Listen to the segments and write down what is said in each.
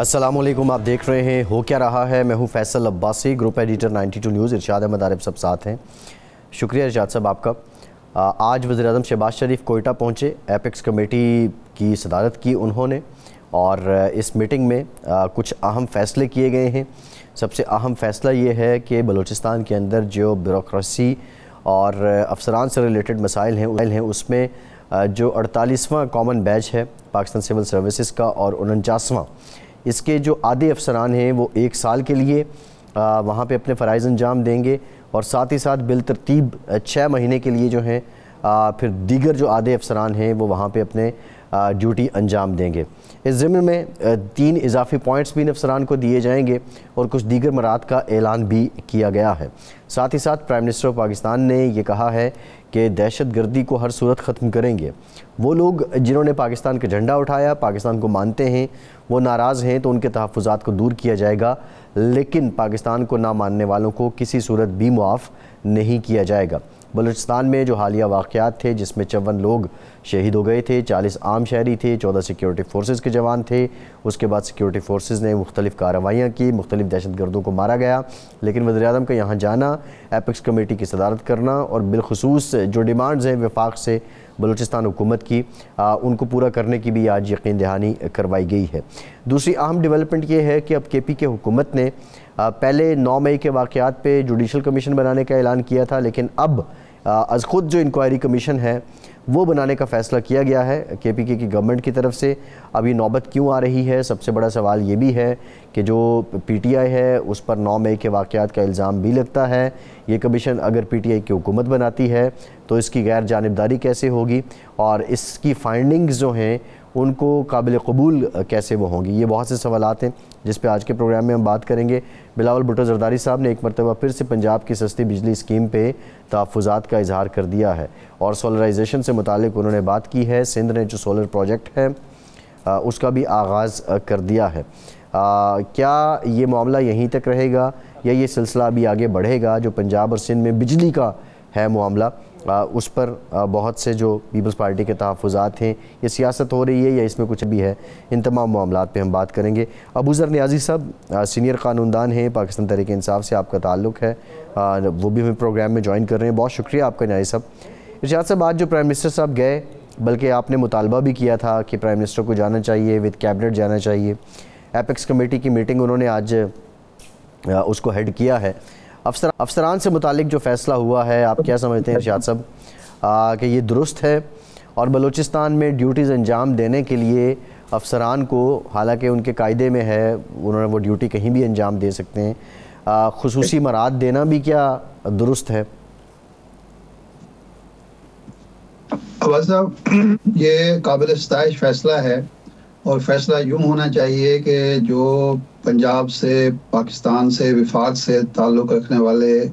अस्सलामुअलैकुम, आप देख रहे हैं हो क्या रहा है। मैं हूं Faisal Abbasi, group editor 92 news. Irshad Ahmed Arif सब साथ हैं। शुक्रिया इरशाद साहब आपका। आज वज़ीर-ए-आज़म शहबाज शरीफ कोयटा पहुंचे, एपेक्स कमेटी की सदारत की उन्होंने, और इस मीटिंग में कुछ अहम फ़ैसले किए गए हैं। सबसे अहम फ़ैसला ये है कि बलूचिस्तान के अंदर जो ब्यूरोक्रेसी और अफसरान से रिलेटेड मसाइल हैं उसमें जो 48वां कॉमन बैच है पाकिस्तान सिविल सर्विसेज का और 49वां, इसके जो आधे अफसरान हैं वो 1 साल के लिए वहाँ पे अपने फ़राइज़ अंजाम देंगे, और साथ ही साथ बिलतरतीब 6 महीने के लिए जो हैं फिर दीगर जो आधे अफसरान हैं वो वहाँ पे अपने ड्यूटी अंजाम देंगे। इस ज़िम्न में 3 इजाफी पॉइंट्स भी इन अफसरान को दिए जाएंगे और कुछ दीगर मराद का ऐलान भी किया गया है। साथ ही साथ प्राइम मिनिस्टर ऑफ पाकिस्तान ने ये कहा है कि दहशत गर्दी को हर सूरत ख़त्म करेंगे। वो लोग जिन्होंने पाकिस्तान का झंडा उठाया, पाकिस्तान को मानते हैं, वो नाराज़ हैं तो उनके तहफ़्फ़ुज़ात को दूर किया जाएगा, लेकिन पाकिस्तान को ना मानने वालों को किसी सूरत भी मुआफ़ नहीं किया जाएगा। बलूचिस्तान में जो हालिया वाक़यात थे जिसमें 54 लोग शहीद हो गए थे, 40 आम शहरी थे, 14 सिक्योरिटी फोर्सेस के जवान थे। उसके बाद सिक्योरिटी फोर्सेस ने मुख्तलिफ़ कार्रवाइयाँ की, मुख्तलिफ़ दहशत गर्दों को मारा गया। लेकिन वज़ीर-ए-आज़म का यहाँ जाना, एपेक्स कमेटी की सदारत करना और बिलखुसूस जो डिमांड्स हैं वफाक से बलूचिस्तान हुकूमत की, उनको पूरा करने की भी आज यकीन दहानी करवाई गई है। दूसरी अहम डेवलपमेंट ये है कि अब KP के हुकूमत ने पहले 9 मई के वाक़यात पे जुडिशल कमीशन बनाने का ऐलान किया था, लेकिन अब अज़ खुद जो इंक्वायरी कमीशन है वो बनाने का फ़ैसला किया गया है KPK की गवर्नमेंट की तरफ से। अभी नौबत क्यों आ रही है, सबसे बड़ा सवाल ये भी है कि जो PTI है उस पर 9 मई के वाक़यात का इल्ज़ाम भी लगता है। ये कमीशन अगर PTI की हुकूमत बनाती है तो इसकी गैर जानिबदारी कैसे होगी और इसकी फ़ाइंडिंग्स जो हैं उनको काबिल कबूल कैसे वो होंगी, ये बहुत से सवालात हैं जिस पे आज के प्रोग्राम में हम बात करेंगे। बिलावल भुट्टो ज़रदारी साहब ने एक मरतबा फिर से पंजाब की सस्ती बिजली स्कीम पे तहफ़्फ़ुज़ात का इजहार कर दिया है और सोलराइजेशन से मुतालिक उन्होंने बात की है। सिंध ने जो सोलर प्रोजेक्ट है उसका भी आगाज़ कर दिया है। क्या ये मामला यहीं तक रहेगा या ये सिलसिला अभी आगे बढ़ेगा? जो पंजाब और सिंध में बिजली का है मामला, उस पर बहुत से जो पीपल्स पार्टी के तहफ़्फ़ुज़ात हैं, ये सियासत हो रही है या इसमें कुछ भी है, इन तमाम मामलात पे हम बात करेंगे। अबू ज़र नियाज़ी साहब सीनियर क़ानूनदान हैं, पाकिस्तान तहरीक इंसाफ से आपका ताल्लुक़ है, वो भी हमें प्रोग्राम में ज्वाइन कर रहे हैं। बहुत शुक्रिया आपका नियाज़ी साहब। इरशाद साहब, आज जो प्राइम मिनिस्टर साहब गए, बल्कि आपने मुतालबा भी किया था कि प्राइम मिनिस्टर को जाना चाहिए, विद कैबिनेट जाना चाहिए। एपेक्स कमेटी की मीटिंग उन्होंने आज उसको हेड किया है। अफसरान से मुतालिक जो फ़ैसला हुआ है, आप क्या समझते हैं इरशाद साहब कि ये दुरुस्त है? और बलूचिस्तान में ड्यूटीज़ अंजाम देने के लिए अफसरान को, हालांकि उनके कायदे में है उन्होंने वो ड्यूटी कहीं भी अंजाम दे सकते हैं, खुसूसी मराद देना भी क्या दुरुस्त है? अब्बास साहब, ये काबिल इस्ताइश फ़ैसला है और फ़ैसला यूँ होना चाहिए कि जो पंजाब से, पाकिस्तान से, विफाक से ताल्लुक़ रखने वाले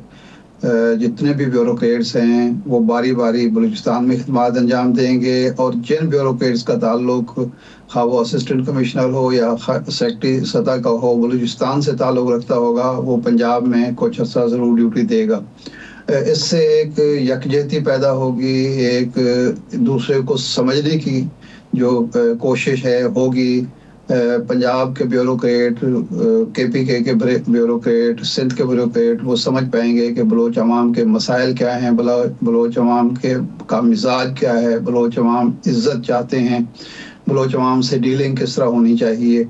जितने भी ब्यूरोक्रेट्स हैं वो बारी बारी बलूचिस्तान में खिदमत अंजाम देंगे, और जिन ब्यूरोक्रेट्स का ताल्लुक़ खा वो असिस्टेंट कमिश्नर हो या सेक्रेटरी सतह का हो, बलूचिस्तान से ताल्लुक़ रखता होगा, वो पंजाब में कुछ अर्सा ज़रूर ड्यूटी देगा। इससे एक यकजहती पैदा होगी, एक दूसरे को समझने की जो कोशिश है होगी। पंजाब के ब्यूरोक्रेट, KPK के ब्यूरोक्रेट, सिंध के ब्यूरोक्रेट वो समझ पाएंगे कि बलोच अवाम के मसाइल क्या हैं, बलोच अवाम का मिजाज क्या है, बलोच अवाम इज़्ज़त चाहते हैं, बलोच अवाम से डीलिंग किस तरह होनी चाहिए।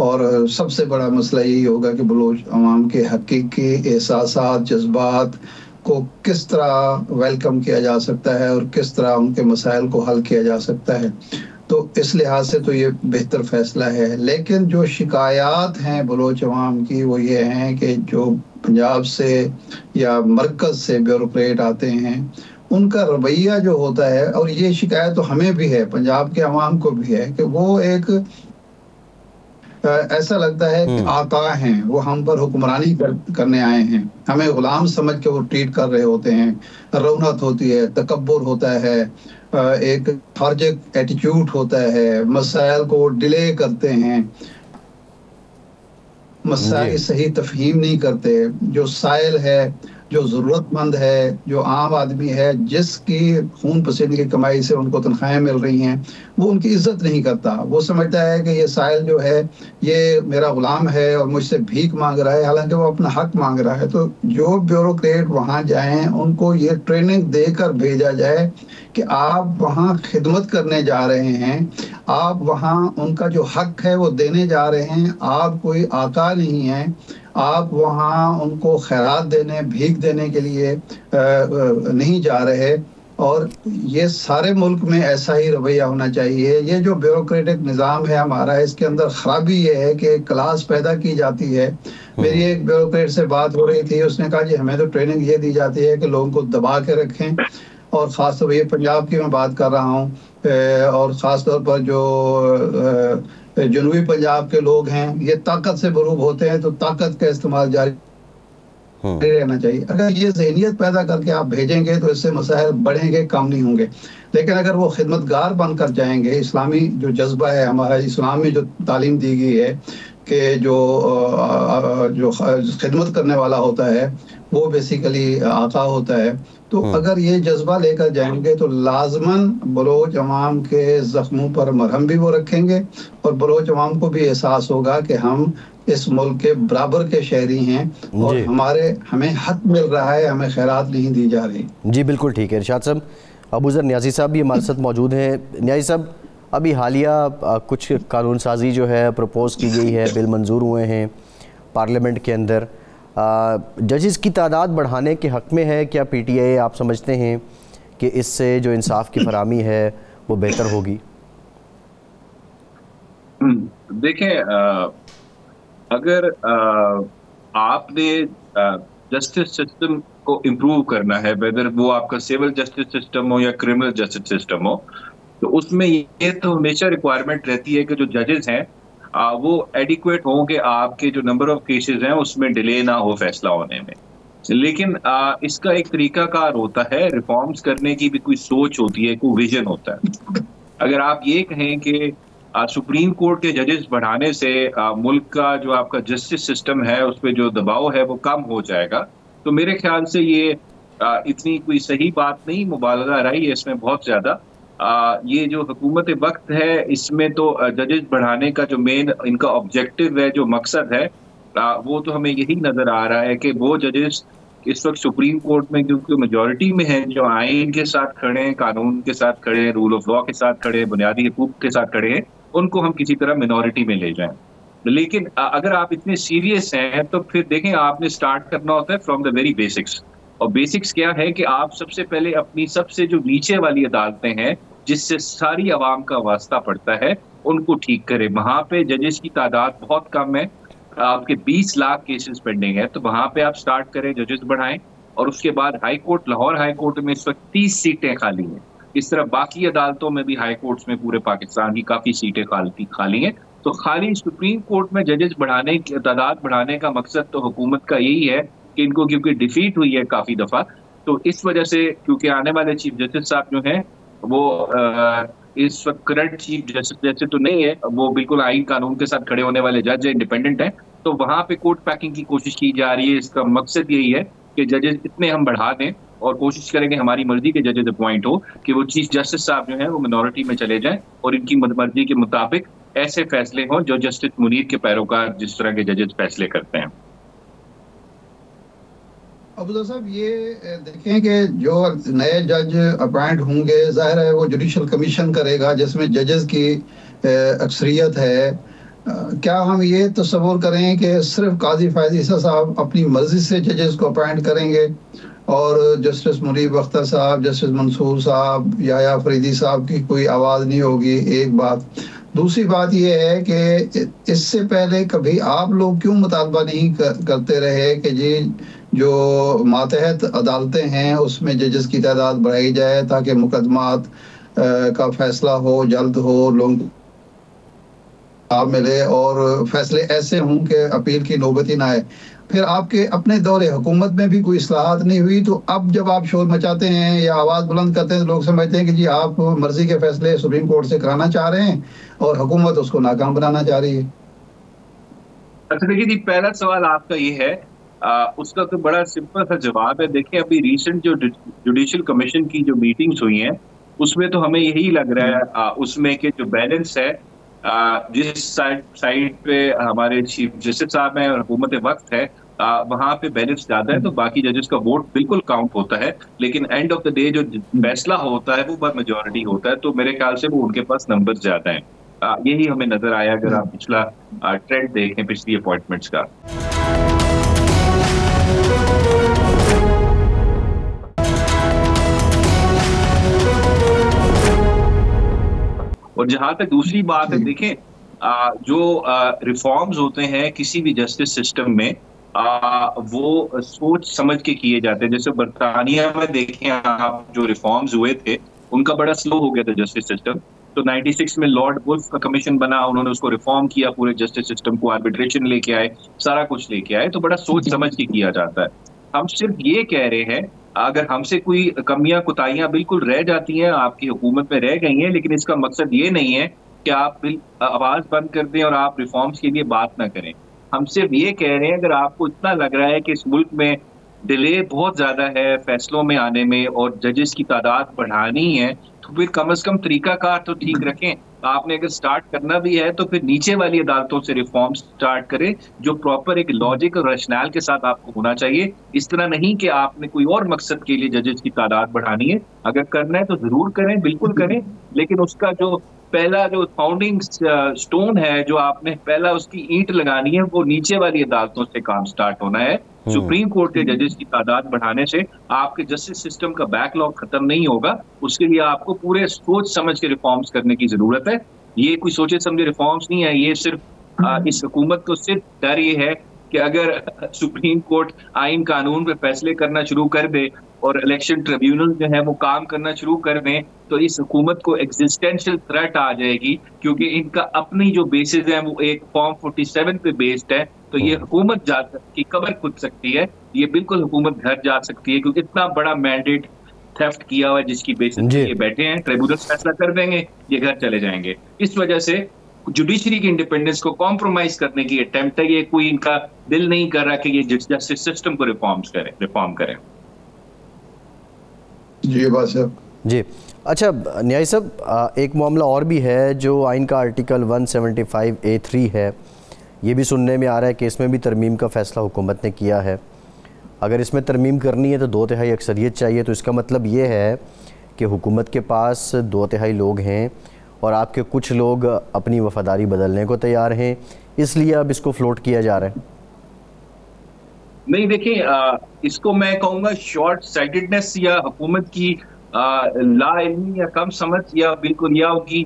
और सबसे बड़ा मसला यही होगा कि बलोच अवाम के हकीकी एहसासात, जज्बात को किस तरह वेलकम किया जा सकता है और किस तरह उनके मसाइल को हल किया जा सकता है। तो इस लिहाज से तो ये बेहतर फ़ैसला है। लेकिन जो शिकायत हैं बलोच अवाम की वो ये हैं कि जो पंजाब से या मरकज़ से ब्यूरोक्रेट आते हैं उनका रवैया जो होता है, और ये शिकायत तो हमें भी है, पंजाब के अवाम को भी है, कि वो एक ऐसा लगता है कि आका हैं, वो हम पर हुक्मरानी करने आए हैं, हमें गुलाम समझ के वो ट्रीट कर रहे होते हैं। रौनक होती है, तकब्बुर होता है, एक थार्जिक एटीट्यूड होता है, मसाइल को डिले करते हैं, मसाइल सही तफहीम नहीं करते। जो साइल है जो ज़रूरतमंद है, जो आम आदमी है, जिसकी खून पसीने की कमाई से उनको तनख्वाहें मिल रही हैं, वो उनकी इज्जत नहीं करता। वो समझता है कि ये साहिल जो है ये मेरा गुलाम है और मुझसे भीख मांग रहा है, हालांकि वो अपना हक मांग रहा है। तो जो ब्यूरोक्रेट वहाँ जाएं, उनको ये ट्रेनिंग देकर भेजा जाए कि आप वहाँ खिदमत करने जा रहे हैं, आप वहाँ उनका जो हक है वो देने जा रहे हैं, आप कोई आका नहीं हैं, आप वहाँ उनको खैरात देने, भीख देने के लिए नहीं जा रहे। और ये सारे मुल्क में ऐसा ही रवैया होना चाहिए। ये जो ब्यूरोक्रेटिक निज़ाम है हमारा, इसके अंदर ख़राबी ये है कि क्लास पैदा की जाती है। मेरी एक ब्यूरोक्रेट से बात हो रही थी, उसने कहा जी हमें तो ट्रेनिंग ये दी जाती है कि लोगों को दबा के रखें, और ख़ास तौर पर ये पंजाब की मैं बात कर रहा हूँ, और ख़ास तौर पर जो जनूबी पंजाब के लोग हैं, ये ताकत से मरूब होते हैं, तो ताकत का इस्तेमाल जारी रहना चाहिए। अगर ये ज़हनियत पैदा करके आप भेजेंगे तो इससे मसाइल बढ़ेंगे, कम नहीं होंगे। लेकिन अगर वो खिदमतगार बनकर जाएंगे, इस्लामी जो जज्बा है हमारा, इस्लाम में जो तालीम दी गई है कि जो खिदमत करने वाला होता है वो बेसिकली आका होता है, तो अगर ये जज्बा लेकर जाएंगे तो लाजमन बलोच अवाम के जख्मों पर मरहम भी वो रखेंगे, और बलोच अवाम को भी एहसास होगा कि हम इस मुल्क के बराबर के शहरी हैं और हमें हक मिल रहा है, हमें खैरात नहीं दी जा रही। जी बिल्कुल ठीक है। इरशाद साहब, अबूज़र न्याज़ी साहब भी हमारे साथ मौजूद हैं। न्याज़ी साहब, अभी हालिया कुछ कानून साजी जो है प्रपोज़ की गई है, बिल मंजूर हुए हैं पार्लियामेंट के अंदर, जजेस की तादाद बढ़ाने के हक़ में है क्या PTI? आप समझते हैं कि इससे जो इंसाफ की फराहमी है वो बेहतर होगी? देखें, अगर आपने जस्टिस सिस्टम को इम्प्रूव करना है, वेदर वो आपका सिविल जस्टिस सिस्टम हो या क्रिमिनल जस्टिस सिस्टम हो, तो उसमें ये तो हमेशा रिक्वायरमेंट रहती है कि जो जजेस हैं वो एडिक्वेट हों कि आपके जो नंबर ऑफ केसेस हैं उसमें डिले ना हो फैसला होने में। लेकिन इसका एक तरीकाकार होता है, रिफॉर्म्स करने की भी कोई सोच होती है, कोई विजन होता है। अगर आप ये कहें कि सुप्रीम कोर्ट के जजेस बढ़ाने से मुल्क का जो आपका जस्टिस सिस्टम है उस पर जो दबाव है वो कम हो जाएगा, तो मेरे ख्याल से ये इतनी कोई सही बात नहीं, मुबालगा रही है इसमें बहुत ज़्यादा। ये जो हुकूमत वक्त है इसमें तो जजेस बढ़ाने का जो मेन इनका ऑब्जेक्टिव है, जो मकसद है, वो तो हमें यही नज़र आ रहा है कि वो जजेस इस वक्त सुप्रीम कोर्ट में क्योंकि मेजॉरिटी में हैं, जो आइन के साथ खड़े हैं, कानून के साथ खड़े हैं, रूल ऑफ लॉ के साथ खड़े हैं, बुनियादी हुकूक के साथ खड़े हैं, उनको हम किसी तरह मिनॉरिटी में ले जाएं। लेकिन अगर आप इतने सीरियस हैं तो फिर देखें, आपने स्टार्ट करना होता है फ्रॉम द वेरी बेसिक्स। और बेसिक्स क्या है कि आप सबसे पहले अपनी सबसे जो नीचे वाली अदालतें हैं जिससे सारी आवाम का वास्ता पड़ता है उनको ठीक करें। वहां पे जजेस की तादाद बहुत कम है, आपके 20 लाख केसेस पेंडिंग है, तो वहां पे आप स्टार्ट करें, जजेस बढ़ाएं। और उसके बाद high court, Lahore high court में इस वक्त 30 सीटें खाली हैं। इस तरह बाकी अदालतों में भी, हाई कोर्ट्स में पूरे पाकिस्तान की काफी सीटें खाली हैं। तो खाली सुप्रीम कोर्ट में जजेस बढ़ाने की तादाद बढ़ाने का मकसद तो हुकूमत का यही है कि इनको क्योंकि डिफीट हुई है काफी दफा, तो इस वजह से क्योंकि आने वाले चीफ जस्टिस साहब जो हैं वो इस वक्त करंट चीफ जस्टिस जैसे तो नहीं है, वो बिल्कुल आइन कानून के साथ खड़े होने वाले जज है, इंडिपेंडेंट है। तो वहां पे कोर्ट पैकिंग की कोशिश की जा रही है। इसका मकसद यही है कि जजेस इतने हम बढ़ा दें और कोशिश करेंगे हमारी मर्जी के जजेस अपॉइंट हो कि वो चीफ जस्टिस साहब जो हैं वो मिनॉरिटी में चले जाएं और इनकी मर्जी के मुताबिक ऐसे फैसले हों जो जस्टिस मुनीर के पैरोकार जिस तरह के जजेस फैसले करते हैं। अबूज़र साहब, ये देखें कि जो नए जज अपॉइंट होंगे, जाहिर है वो जुडिशल कमीशन करेगा जिसमें जजेस की अक्सरियत है। क्या हम ये तस्वुर करें कि सिर्फ काजी फ़ायज़ ईसा साहब अपनी मर्जी से जजेस को अपॉइंट करेंगे और जस्टिस मुनीर अख्तर साहब, जस्टिस मंसूर साहब, याया फरीदी साहब की कोई आवाज़ नहीं होगी? एक बात। दूसरी बात यह है कि इससे पहले कभी आप लोग क्यों मुतालबा नहीं करते रहे कि जी जो मातहत अदालतें हैं उसमें जजेस की तादाद बढ़ाई जाए ताकि मुकदमात का फैसला हो, जल्द हो, लोगों को मिले और फैसले ऐसे हों कि अपील की नौबत ही ना आए। फिर आपके अपने दौरे हुकूमत में भी कोई इस्लाहात नहीं हुई, तो अब जब आप शोर मचाते हैं या आवाज़ बुलंद करते हैं तो लोग समझते हैं कि जी आप मर्जी के फैसले सुप्रीम कोर्ट से कराना चाह रहे हैं और हुकूमत उसको नाकाम बनाना चाह रही है। अच्छा देखिए जी, पहला सवाल आपका ये है उसका तो बड़ा सिंपल सा जवाब है। देखिए, अभी रिसेंट जो जुडिशियल कमीशन की जो मीटिंग्स हुई हैं, उसमें तो हमें यही लग रहा है उसमें कि जो बैलेंस है, जिस साइड पे हमारे चीफ जस्टिस साहब हैं और हुकूमत वक्त है, वहां पे बैलेंस ज्यादा है, तो बाकी जजेस का वोट बिल्कुल काउंट होता है। लेकिन एंड ऑफ द डे जो फैसला होता है वो मेजोरिटी होता है, तो मेरे ख्याल से वो उनके पास नंबर ज्यादा हैं। यही हमें नजर आया अगर आप पिछला ट्रेंड देखें पिछली अपॉइंटमेंट्स का। और जहां तक दूसरी बात है, देखें, जो रिफॉर्म्स होते हैं किसी भी जस्टिस सिस्टम में, वो सोच समझ के किए जाते हैं। जैसे बरतानिया में देखें आप, जो रिफॉर्म्स हुए थे उनका बड़ा स्लो हो गया था जस्टिस सिस्टम। तो 96 में लॉर्ड वुल्फ का कमीशन बना, उन्होंने उसको रिफॉर्म किया, पूरे जस्टिस सिस्टम को आर्बिट्रेशन लेके आए, सारा कुछ लेके आए। तो बड़ा सोच समझ के किया जाता है। हम सिर्फ ये कह रहे हैं, अगर हमसे कोई कमियां कुताहियां बिल्कुल रह जाती हैं, आपकी हुकूमत में रह गई हैं, लेकिन इसका मकसद ये नहीं है कि आप आवाज बंद कर दें और आप रिफॉर्म्स के लिए बात ना करें। हम सिर्फ ये कह रहे हैं, अगर आपको इतना लग रहा है कि इस मुल्क में डिले बहुत ज्यादा है फैसलों में आने में और जजेस की तादाद बढ़ानी है, तो फिर कम से कम तरीकाकार तो ठीक रखें। आपने अगर स्टार्ट करना भी है तो फिर नीचे वाली अदालतों से रिफॉर्म स्टार्ट करें, जो प्रॉपर एक लॉजिक और रैशनल के साथ आपको होना चाहिए। इस तरह नहीं कि आपने कोई और मकसद के लिए जजेस की तादाद बढ़ानी है। अगर करना है तो जरूर करें, बिल्कुल करें, लेकिन उसका जो पहला जो फाउंडिंग स्टोन है, जो आपने पहला उसकी ईंट लगानी है, वो नीचे वाली अदालतों से काम स्टार्ट होना है। सुप्रीम कोर्ट के जजेस की तादाद बढ़ाने से आपके जस्टिस सिस्टम का बैकलॉग खत्म नहीं होगा। उसके लिए आपको पूरे सोच समझ के रिफॉर्म्स करने की जरूरत है। ये कोई सोचे समझे रिफॉर्म्स नहीं है, ये सिर्फ इस हुकूमत को सिर्फ डर ये है कि अगर सुप्रीम कोर्ट आइन कानून पे फैसले करना शुरू कर दे और इलेक्शन ट्रिब्यूनल जो है वो काम करना शुरू कर दें, तो इस हुकूमत को एग्जिस्टेंशियल थ्रेट आ जाएगी, क्योंकि इनका अपनी जो बेसिस है वो एक फॉर्म 47 पे बेस्ड है। तो ये हुकूमत की कमर खुद सकती है, ये बिल्कुल हुकूमत घर जा सकती है, क्योंकि इतना बड़ा मैंडेट थेफ्ट किया हुआ है जिसकी बेसिस पे ये बैठे हैं। ट्रिब्यूनल फैसला कर देंगे, ये घर चले जाएंगे। इस वजह से जुडिशरी की इंडिपेंडेंस को कॉम्प्रोमाइज करने की अटेम्प्ट है। ये कोई इनका दिल नहीं कर रहा कि ये जस्टिस सिस्टम को रिफॉर्म करें। जी बात साहब जी। अच्छा न्याय साहब, एक मामला और भी है जो आइन का आर्टिकल 175A3 है। ये भी सुनने में आ रहा है कि इसमें भी तरमीम का फ़ैसला हुकूमत ने किया है। अगर इसमें तरमीम करनी है तो 2/3 अक्सरियत चाहिए, तो इसका मतलब ये है कि हुकूमत के पास 2/3 लोग हैं और आपके कुछ लोग अपनी वफादारी बदलने को तैयार हैं, इसलिए अब इसको फ्लोट किया जा रहा है। नहीं, देखिए, इसको मैं कहूँगा शॉर्ट साइटेडनेस या हुकूमत की लाइल्मी या कम समझ, या बिल्कुल या उनकी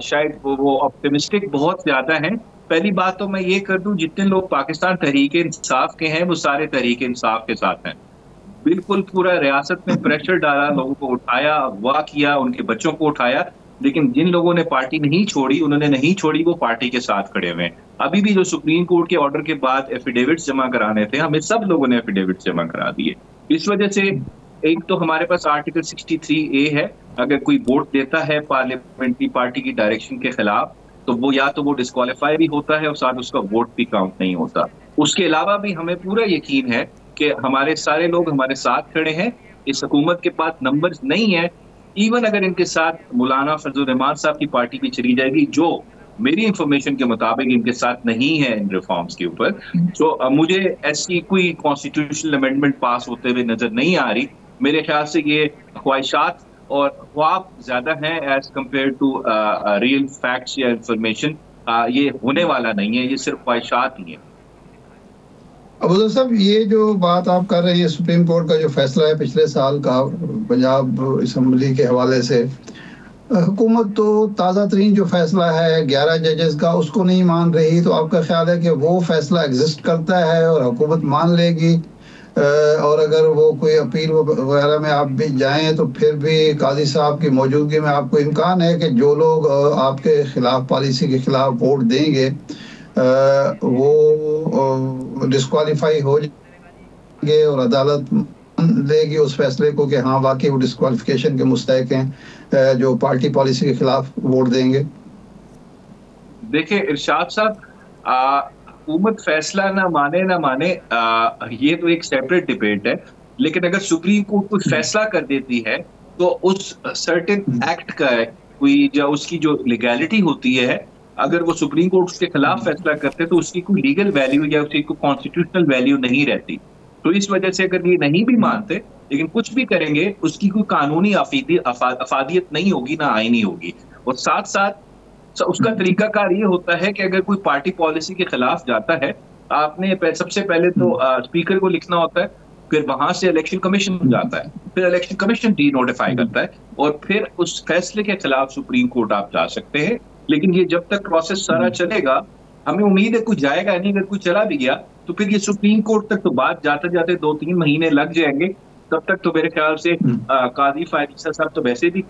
शायद वो ऑप्टिमिस्टिक बहुत ज्यादा हैं। पहली बात तो मैं ये कर दूं, जितने लोग पाकिस्तान तहरीक इंसाफ के हैं वो सारे तहरीक इंसाफ के साथ हैं। बिल्कुल पूरा रियासत में प्रेशर डाला, लोगों को उठाया, अगवा किया, उनके बच्चों को उठाया, लेकिन जिन लोगों ने पार्टी नहीं छोड़ी, उन्होंने नहीं छोड़ी, वो पार्टी के साथ खड़े हुए हैं। अभी भी जो सुप्रीम कोर्ट के ऑर्डर के बाद एफिडेविट्स जमा कराने थे, हमें सब लोगों ने एफिडेविट्स जमा करा दिए। इस वजह से एक तो हमारे पास आर्टिकल 63A है, अगर कोई वोट देता है पार्लियामेंट्री पार्टी की डायरेक्शन के खिलाफ, तो वो या तो वो डिस्क्वालीफाई भी होता है और साथ उसका वोट भी काउंट नहीं होता। उसके अलावा भी हमें पूरा यकीन है कि हमारे सारे लोग हमारे साथ खड़े हैं। इस हुकूमत के पास नंबर्स नहीं है, इवन अगर इनके साथ मौलाना फजल रहमान साहब की पार्टी भी चली जाएगी, जो मेरी इंफॉर्मेशन के मुताबिक इनके साथ नहीं है इन रिफॉर्म्स के ऊपर, तो मुझे ऐसी कोई कॉन्स्टिट्यूशनल अमेंडमेंट पास होते हुए नजर नहीं आ रही। मेरे ख्याल से ये ख्वाहिशात और ख्वाब ज्यादा हैं as compare to real facts या इंफॉर्मेशन। ये होने वाला नहीं है, ये सिर्फ ख्वाहिशात ही है। अबू साहब, ये जो बात आप कर रहे हैं सुप्रीम कोर्ट का जो फैसला है पिछले साल का पंजाब असम्बली के हवाले से, हुकूमत तो ताज़ा तरीन जो फैसला है 11 जजेस का उसको नहीं मान रही, तो आपका ख्याल है कि वो फैसला एग्जिस्ट करता है और हुकूमत मान लेगी? और अगर वो कोई अपील वगैरह में आप भी जाएं तो फिर भी काजी साहब की मौजूदगी में आपको इम्कान है कि जो लोग आपके खिलाफ पॉलिसी के खिलाफ वोट देंगे वो डिस्क्वालीफाई हो जाएंगे और अदालत लेगी उस फैसले को कि हाँ वाकई वो डिस्क्वालिफिकेशन के मुस्तहिक हैं जो पार्टी पॉलिसी के खिलाफ वोट देंगे? देखिए इरशाद साहब, हुकूमत फैसला ना माने ये तो एक सेपरेट डिबेट है, लेकिन अगर सुप्रीम कोर्ट कोई फैसला कर देती है तो उस सर्टेन एक्ट का कोई या उसकी जो लीगैलिटी होती है, अगर वो सुप्रीम कोर्ट उसके खिलाफ फैसला करते हैं तो उसकी कोई लीगल वैल्यू या उसकी कोई कॉन्स्टिट्यूशनल वैल्यू नहीं रहती। तो इस वजह से अगर ये नहीं भी मानते लेकिन कुछ भी करेंगे, उसकी कोई कानूनी अफादियत नहीं होगी, ना आईनी होगी। और साथ साथ उसका तरीकाकार ये होता है कि अगर कोई पार्टी पॉलिसी के खिलाफ जाता है, आपने सबसे पहले तो स्पीकर को लिखना होता है, फिर वहां से इलेक्शन कमीशन जाता है, फिर इलेक्शन कमीशन डी नोटिफाई करता है, और फिर उस फैसले के खिलाफ सुप्रीम कोर्ट आप जा सकते हैं। लेकिन ये जब तक प्रोसेस सारा चलेगा, हमें उम्मीद है कुछ जाएगा नहीं। अगर कुछ चला भी गया तो फिर ये सुप्रीम कोर्ट तक तो बात जाते जाते 2-3 महीने लग जाएंगे। तब तक तो मेरे ख्याल से काजी फायद ईसा साहब तो वैसे भी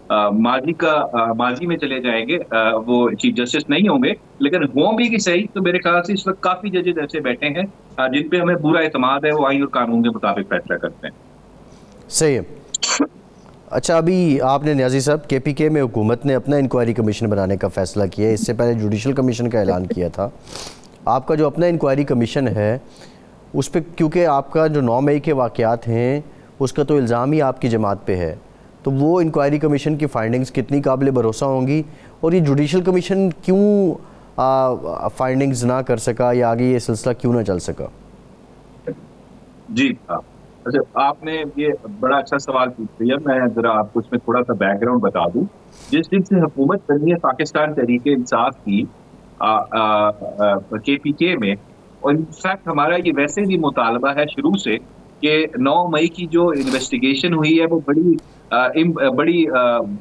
माजी में चले जाएंगे, वो चीफ जस्टिस नहीं होंगे। लेकिन हों भी कि सही, तो मेरे ख्याल से इस वक्त काफी जजेस ऐसे बैठे हैं जिन पे हमें पूरा एतमाद है, वो आईन और कानून के मुताबिक फैसला करते हैं। सही है। अच्छा, अभी आपने न्याजी साहब, KPK में हुकूमत ने अपना इंक्वायरी कमीशन बनाने का फैसला किया, इससे पहले जुडिशल कमीशन का ऐलान किया था। आपका जो अपना इंक्वायरी कमीशन है उस पर, क्योंकि आपका जो 9 मई के वाक़यात हैं उसका तो इल्ज़ाम ही आपकी जमात पे है, तो वो इंक्वायरी कमीशन की फाइंडिंग्स कितनी काबिल भरोसा होंगी, और ये जुडिशल कमीशन क्यों फाइंडिंग्स ना कर सका या आगे ये सिलसिला क्यों ना चल सका? जी अच्छा, आपने ये बड़ा अच्छा सवाल पूछ लिया। मैं जरा आपको इसमें थोड़ा सा बैकग्राउंड बता दूं। जिस दिन से हुकूमत बनी है पाकिस्तान तहरीक इंसाफ की KPK में, और इनफैक्ट हमारा ये वैसे भी मुतालबा है शुरू से कि 9 मई की जो इन्वेस्टिगेशन हुई है वो बड़ी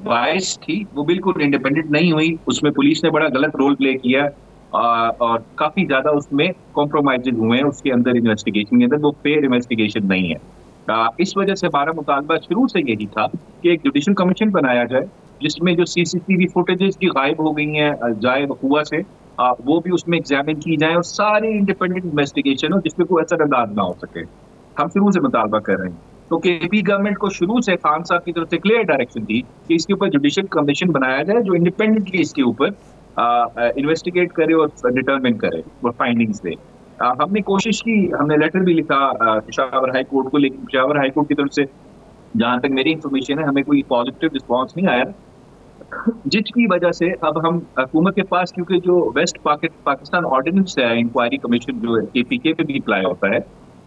बायस थी, वो बिल्कुल इंडिपेंडेंट नहीं हुई। उसमें पुलिस ने बड़ा गलत रोल प्ले किया और काफी ज्यादा उसमें कॉम्प्रोमाइज हुए हैं उसके अंदर, इन्वेस्टिगेशन के अंदर वो फेयर इन्वेस्टिगेशन नहीं है। इस वजह से हमारा मुतालबा शुरू से यही था कि एक जुडिशल कमीशन बनाया जाए जिसमें जो CCTV फुटेजेस की गायब हो गई हैं जाए वकूआ से, वो भी उसमें एग्जामिन की जाए और सारी इंडिपेंडेंट इन्वेस्टिगेशन हो जिसमें कोई असरअंदाज ना हो सके। हम शुरू से मुतालबा कर रहे हैं। तो KP गवर्नमेंट को शुरू से खान साहब की तरफ से क्लियर डायरेक्शन थी कि इसके ऊपर जुडिशल कमीशन बनाया जाए जो इंडिपेंडेंटली इसके ऊपर इन्वेस्टिगेट करे और डिटरमिन करे और फाइंडिंग्स दे। हमने कोशिश की, हमने लेटर भी लिखा पेशावर हाई कोर्ट को, लेकिन पेशावर हाई कोर्ट की तरफ से जहां तक मेरी इंफॉर्मेशन है हमें कोई पॉजिटिव रिस्पॉन्स नहीं आया, जिसकी वजह से अब हम हुकूमत के पास, क्योंकि जो वेस्ट पाकिस्तान ऑर्डिनेंस है इंक्वायरी कमीशन जो KPK पे भी अप्लाई होता है,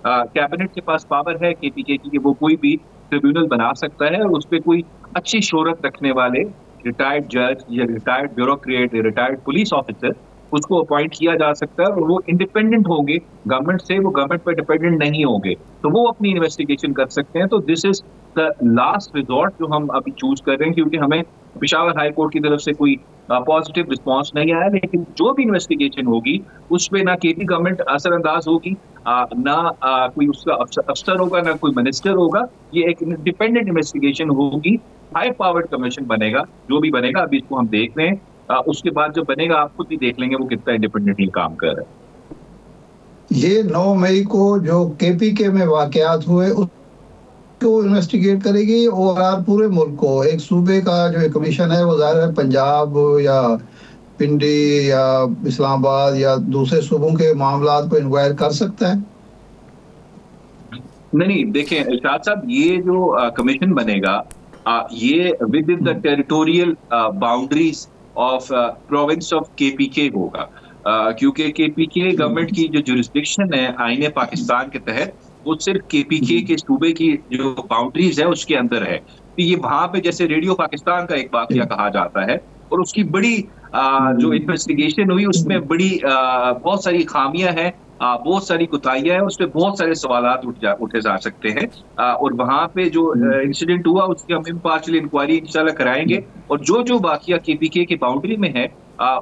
कैबिनेट के पास पावर है KPK की कि वो कोई भी ट्रिब्यूनल बना सकता है और उस पर कोई अच्छी शोहरत रखने वाले रिटायर्ड जज या रिटायर्ड ब्यूरोक्रेट या रिटायर्ड पुलिस ऑफिसर उसको अपॉइंट किया जा सकता है और वो इंडिपेंडेंट होंगे गवर्नमेंट से, वो गवर्नमेंट पर डिपेंडेंट नहीं होंगे, तो वो अपनी इन्वेस्टिगेशन कर सकते हैं। तो this is the last resort जो हम अभी चूज कर रहे हैं, क्योंकि हमें पेशावर हाई कोर्ट की तरफ से कोई पॉजिटिव रिस्पांस नहीं आया। लेकिन जो भी इन्वेस्टिगेशन होगी उस पर ना KP गवर्नमेंट असरअंदाज होगी, ना कोई उसका अफसर होगा, ना कोई मिनिस्टर होगा। ये एक इंडिपेंडेंट इन्वेस्टिगेशन होगी, हाई पावर्ड कमीशन बनेगा, जो भी बनेगा अभी इसको हम देख रहे हैं। उसके बाद जो बनेगा आप खुद भी देख लेंगे वो कितना इंडिपेंडेंटली काम कर रहा है। ये 9 मई को जो KPK में वाकयात हुए उसको इन्वेस्टिगेट करेगी और पूरे मुल्क को, एक सूबे का जो कमीशन है वो ज़ाहिर है पंजाब या पिंडी या इस्लामाबाद या दूसरे सूबों के मामलात को इंक्वायर कर सकता है? नहीं, देखें इरशाद साहब, ये जो कमीशन बनेगा ये with in the territorial boundaries of province of KPK होगा, क्योंकि KPK गवर्नमेंट की जो जुरिस्डिक्शन है आईने पाकिस्तान के तहत वो सिर्फ KPK के सूबे की जो बाउंड्रीज है उसके अंदर है। तो ये वहां पे जैसे रेडियो पाकिस्तान का एक वाकया कहा जाता है और उसकी बड़ी जो इन्वेस्टिगेशन हुई उसमें बड़ी बहुत सारी खामियां हैं, बहुत सारी कोताहियां हैं, उस पर बहुत सारे सवालात उठे जा सकते हैं और वहां पे जो इंसिडेंट हुआ उसकी हम इम्पार्शियल इंक्वायरी इंशाल्लाह कराएंगे और जो वाकया KPK की बाउंड्री में है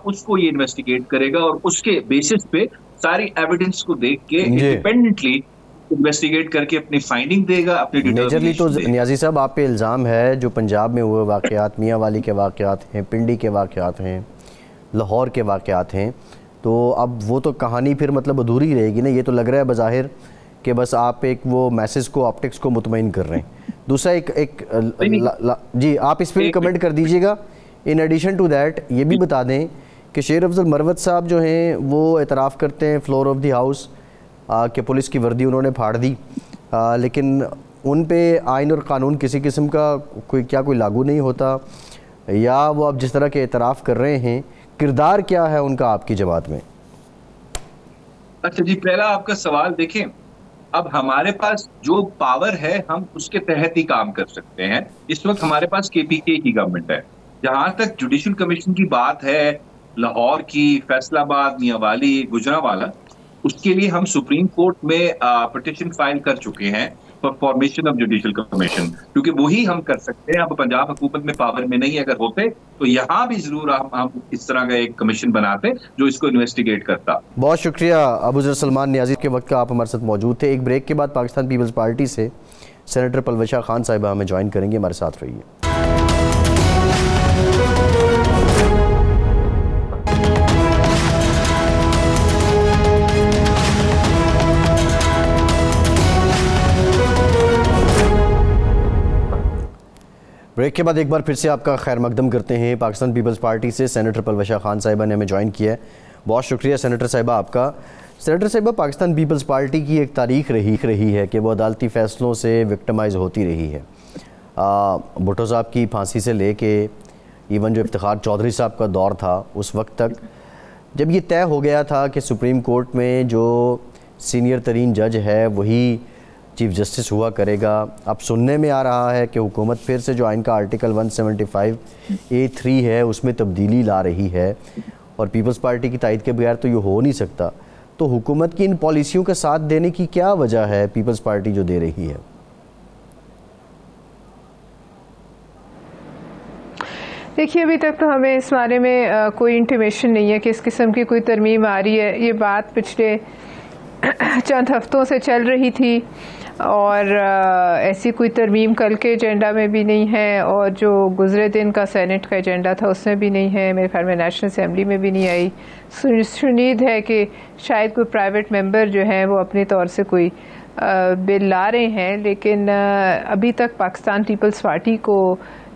उसको ये इन्वेस्टिगेट करेगा और उसके बेसिस पे सारी एविडेंस को देख के इंडिपेंडेंटली इन्वेस्टिगेट करके अपनी फाइंडिंग देगा, अपनी मेजरली। तो नियाजी साहब, आप पे इल्ज़ाम है जो पंजाब में हुए वाकयात, मियाँ वाली के वाकयात हैं, पिंडी के वाकयात हैं, लाहौर के वाकयात हैं, तो अब वो तो कहानी फिर मतलब अधूरी रहेगी ना। ये तो लग रहा है बज़ाहिर कि बस आप एक वो मैसेज को, ऑप्टिक्स को मुतमईन कर रहे हैं। दूसरा जी आप इस पर कमेंट कर दीजिएगा। इन एडिशन टू दैट ये भी बता दें कि शेर अफजल मरवत साहब जो हैं वो एतराफ़ करते हैं फ्लोर ऑफ द हाउस कि पुलिस की वर्दी उन्होंने फाड़ दी, लेकिन उन पे आइन और कानून किसी किस्म का कोई लागू नहीं होता, या वो अब जिस तरह के एतराफ़ कर रहे हैं, किरदार क्या है उनका आपकी जमात में? अच्छा जी, पहला आपका सवाल देखें, अब हमारे पास जो पावर है हम उसके तहत ही काम कर सकते हैं। इस वक्त हमारे पास केपीके की गवर्नमेंट है। जहां तक जुडिशल कमीशन की बात है, लाहौर की, फैसलाबाद, मियांवाली, गुजरांवाला, उसके लिए हम सुप्रीम कोर्ट में पिटीशन फाइल कर चुके हैं for formation of judicial commission, क्योंकि वही हम कर सकते हैं। अब पंजाब हुकूमत में पावर में नहीं, अगर होते तो यहाँ भी जरूर हम इस तरह का एक कमीशन बनाते जो इसको इन्वेस्टिगेट करता। बहुत शुक्रिया अबू ज़र सलमान नियाज़ी के वक्त का आप हमारे साथ मौजूद थे। एक ब्रेक के बाद पाकिस्तान पीपल्स पार्टी से सेनेटर पलवशा खान साहिबा हमें ज्वाइन करेंगे, हमारे साथ रहिए। ब्रेक के बाद एक बार फिर से आपका खैर मकदम करते हैं। पाकिस्तान पीपल्स पार्टी से सेनेटर पलवशा खान साहिबा ने हमें ज्वाइन किया है। बहुत शुक्रिया सेनेटर साहिबा आपका। सेनेटर साहिबा, पाकिस्तान पीपल्स पार्टी की एक तारीख रही है कि वो अदालती फ़ैसलों से विक्टिमाइज़ होती रही है। भुट्टो साहब की फांसी से लेके इवन जो इफ्तिखार चौधरी साहब का दौर था, उस वक्त तक जब ये तय हो गया था कि सुप्रीम कोर्ट में जो सीनियर तरीन जज है वही चीफ जस्टिस हुआ करेगा, अब सुनने में आ रहा है कि हुकूमत फिर से जो आइन का आर्टिकल 175A3 है उसमें तब्दीली ला रही है, और पीपल्स पार्टी की तायद के बगैर तो ये हो नहीं सकता। तो हुकूमत की इन पॉलिसियों का साथ देने की क्या वजह है पीपल्स पार्टी जो दे रही है? देखिए, अभी तक तो हमें इस बारे में कोई इंटीमेशन नहीं है कि इस किस्म की कोई तरमीम आ रही है। ये बात पिछले चंद हफ्तों से चल रही थी और ऐसी कोई तरमीम कल के एजेंडा में भी नहीं है, और जो गुज़रे दिन का सेनेट का एजेंडा था उसमें भी नहीं है। मेरे ख्याल में नेशनल असेंबली में भी नहीं आई। सुनीद है कि शायद कोई प्राइवेट मेंबर जो है वो अपने तौर से कोई बिल ला रहे हैं, लेकिन अभी तक पाकिस्तान पीपल्स पार्टी को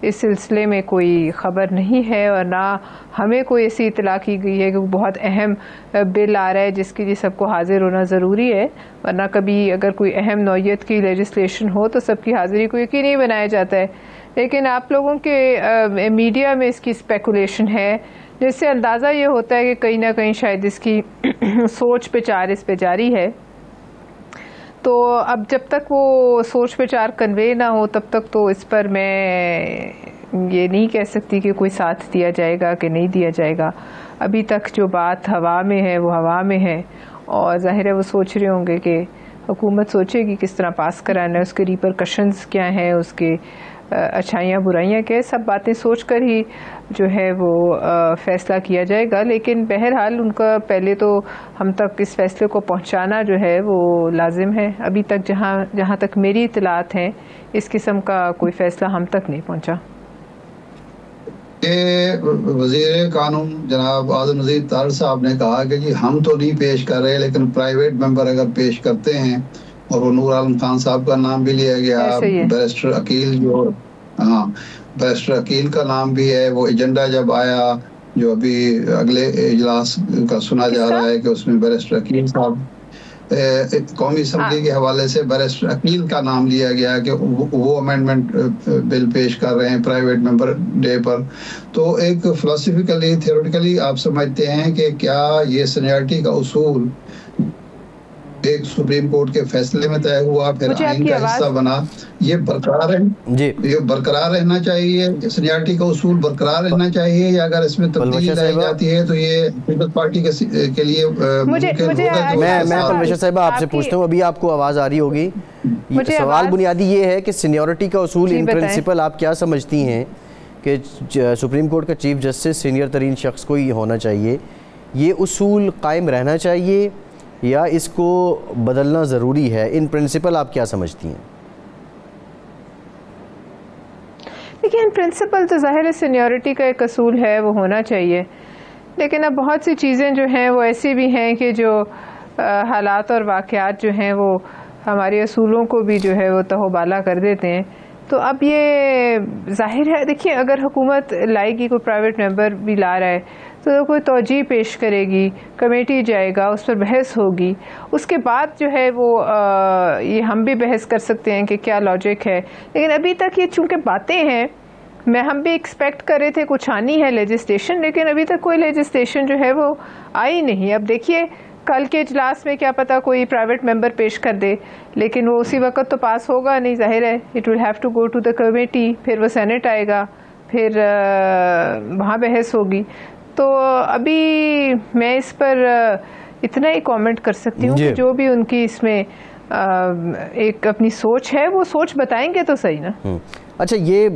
इस सिलसिले में कोई ख़बर नहीं है, और ना हमें कोई ऐसी इतला की गई है कि बहुत अहम बिल आ रहा है जिसके लिए सबको हाजिर होना ज़रूरी है। वरना कभी अगर कोई अहम नौइयत की लेजिस्लेशन हो तो सबकी हाज़िरी को यकीनी बनाया जाता है। लेकिन आप लोगों के मीडिया में इसकी स्पेकुलेशन है, जिससे अंदाज़ा ये होता है कि कहीं ना कहीं शायद इसकी सोच विचार इस पे जारी है। तो अब जब तक वो सोच विचार कन्वे ना हो तब तक तो इस पर मैं ये नहीं कह सकती कि कोई साथ दिया जाएगा कि नहीं दिया जाएगा। अभी तक जो बात हवा में है वो हवा में है, और ज़ाहिर है वो सोच रहे होंगे कि हुकूमत सोचेगी किस तरह पास कराना है, उसके रिपरकशंस क्या हैं, उसके अच्छाइयाँ बुराइयाँ क्या, सब बातें सोच कर ही जो है वो फ़ैसला किया जाएगा। लेकिन बहरहाल उनका पहले तो हम तक इस फैसले को पहुँचाना जो है वो लाजिम है। अभी तक जहाँ तक मेरी इत्तलात हैं इस किस्म का कोई फ़ैसला हम तक नहीं पहुँचा। ये वज़ीर कानून जनाब आज़म नज़ीर तारड़ साहब ने कहा कि जी हम तो नहीं पेश कर रहे, लेकिन प्राइवेट मेंबर अगर पेश करते हैं, और वो नूर आलम खान साहब का नाम भी लिया गया, बैरिस्टर अकील जो बैरिस्टर अकील का नाम भी है। वो एजेंडा जब आया जो अभी अगले इजलास का सुना जा रहा है कि उसमें बैरिस्टर अकील साहब कौमी असम्बली के हवाले से बैरिस्टर अकील का नाम लिया गया कि वो अमेंडमेंट बिल पेश कर रहे हैं प्राइवेट मेंबर डे पर। तो एक फिलोसफिकली थियोरेटिकली आप समझते हैं कि क्या ये सीनियरिटी का उसूल एक सुप्रीम कोर्ट के फैसले में तय हुआ, फिर आइन का हिस्सा बना, ये बरकरार है जी, ये बरकरार रहना चाहिए, सीनियरिटी का उसूल बरकरार रहना चाहिए, या अगर इसमें तब्दीली लाई जाती है तो ये पीपल्स पार्टी के लिए मैं पलवशा साहिबा आपसे पूछता हूँ, अभी आपको आवाज आ रही होगी। सवाल बुनियादी ये है कि सीनियरिटी का उसूल इन प्रिंसिपल आप क्या समझती हैं कि सुप्रीम कोर्ट का चीफ जस्टिस सीनियर तरीन शख्स को ही होना चाहिए, ये उसूल कायम रहना चाहिए या इसको बदलना ज़रूरी है? इन प्रिंसिपल आप क्या समझती हैं? देखिए, इन प्रिंसिपल तो ज़ाहिर है सीनियरिटी का एक असूल है, वो होना चाहिए। लेकिन अब बहुत सी चीज़ें जो हैं वो ऐसी भी हैं कि जो हालात और वाक़यात जो हैं वो हमारे असूलों को भी जो है वो तहोबाला कर देते हैं। तो अब ये ज़ाहिर है, देखिए अगर हुकूमत लाएगी, कोई प्राइवेट मेंबर भी ला रहा है तो कोई तौजी पेश करेगी, कमेटी जाएगा, उस पर बहस होगी, उसके बाद जो है वो ये हम भी बहस कर सकते हैं कि क्या लॉजिक है। लेकिन अभी तक ये चूँकि बातें हैं, हम भी एक्सपेक्ट कर रहे थे कुछ आनी है लेजिस्लेशन, लेकिन अभी तक कोई लेजिस्लेशन जो है वो आई नहीं। अब देखिए कल के इजलास में क्या पता कोई प्राइवेट मेंबर पेश कर दे, लेकिन वो उसी वक्त तो पास होगा नहीं, जाहिर है it will have to go to the committee, फिर वो सेनेट आएगा, फिर वहाँ बहस होगी। तो अभी मैं इस पर इतना ही कमेंट कर सकती हूँ कि जो भी उनकी इसमें एक अपनी सोच है वो सोच बताएंगे तो सही ना। अच्छा, ये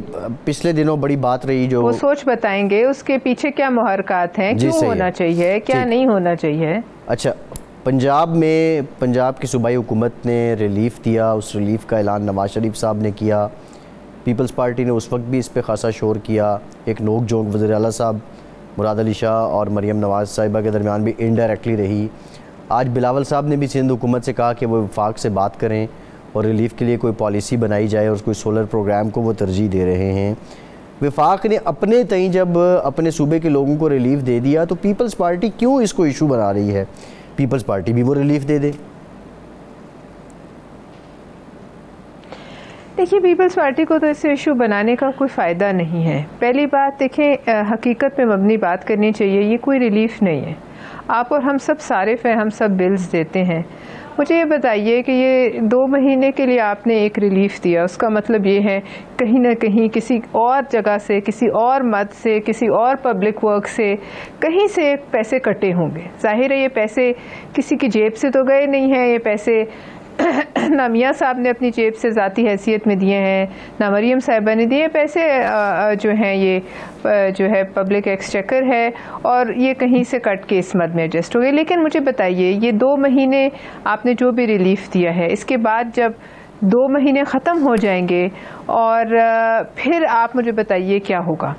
पिछले दिनों बड़ी बात रही, जो वो सोच बताएंगे उसके पीछे क्या मुहरकात हैं, क्यों होना चाहिए, क्या नहीं होना चाहिए। अच्छा, पंजाब में पंजाब की सूबाई हुकूमत ने रिलीफ दिया, उस रिलीफ का ऐलान नवाज शरीफ साहब ने किया। पीपल्स पार्टी ने उस वक्त भी इस पर खासा शोर किया। एक नोक झोंक वज़ीर आला साहब मुराद अली शाह और मरियम नवाज़ साहिबा के दरमियान भी इनडायरेक्टली रही। आज बिलावल साहब ने भी सिंध हुकूमत से कहा कि वो वफाक से बात करें और रिलीफ के लिए कोई पॉलिसी बनाई जाए, और कोई सोलर प्रोग्राम को वो तरजीह दे रहे हैं। वफाक ने अपने तई जब अपने सूबे के लोगों को रिलीफ दे दिया, तो पीपल्स पार्टी क्यों इसको इशू बना रही है? पीपल्स पार्टी भी वो रिलीफ दे दे। देखिए, पीपल्स पार्टी को तो इसे इशू बनाने का कोई फ़ायदा नहीं है। पहली बात देखें, हकीकत पे मबनी बात करनी चाहिए। ये कोई रिलीफ नहीं है। आप और हम सब सारिफ हैं, हम सब बिल्स देते हैं। मुझे ये बताइए कि ये 2 महीने के लिए आपने एक रिलीफ दिया, उसका मतलब ये है कहीं ना कहीं किसी और जगह से, किसी और मद से, किसी और पब्लिक वर्क से, कहीं से पैसे कटे होंगे। जाहिर है ये पैसे किसी की जेब से तो गए नहीं हैं। ये पैसे ना मियाँ साहब ने अपनी जेब से ज़ाती हैसियत में दिए हैं, ना मरियम साहिबा ने दिए। पैसे जो हैं ये जो है पब्लिक एक्सचेकर है, और ये कहीं से कट के इस मद में एडजस्ट हो गए। लेकिन मुझे बताइए, ये 2 महीने आपने जो भी रिलीफ दिया है, इसके बाद जब 2 महीने ख़त्म हो जाएंगे और फिर आप मुझे बताइए क्या होगा।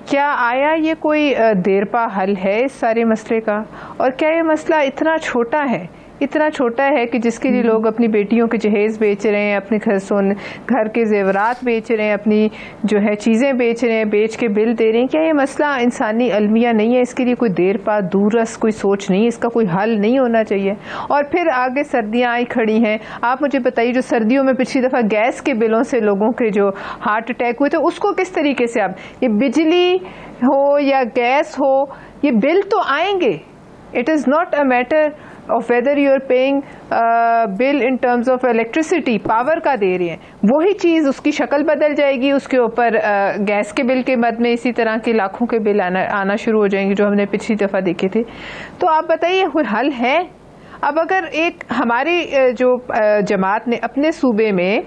क्या आया ये कोई देरपा हल है इस सारे मसले का? और क्या ये मसला इतना छोटा है, इतना छोटा है कि जिसके लिए लोग अपनी बेटियों के जहेज़ बेच रहे हैं, अपने घर के जेवरात बेच रहे हैं, अपनी जो है चीज़ें बेच रहे हैं, बेच के बिल दे रहे हैं? क्या ये मसला इंसानी अलमिया नहीं है? इसके लिए कोई देर पा दूरस कोई सोच नहीं, इसका कोई हल नहीं होना चाहिए? और फिर आगे सर्दियाँ आई खड़ी हैं। आप मुझे बताइए, जो सर्दियों में पिछली दफ़ा गैस के बिलों से लोगों के जो हार्ट अटैक हुए थे, उसको किस तरीके से आप, ये बिजली हो या गैस हो, ये बिल तो आएंगे। It is not a matter of whether you are paying bill in terms of electricity, power का दे रहे हैं, वही चीज़ उसकी शक्ल बदल जाएगी। उसके ऊपर गैस के बिल के मद में इसी तरह के लाखों के बिल आना शुरू हो जाएंगे, जो हमने पिछली दफ़ा देखे थे। तो आप बताइए कोई हल है? अब अगर एक हमारी जो जमात ने अपने सूबे में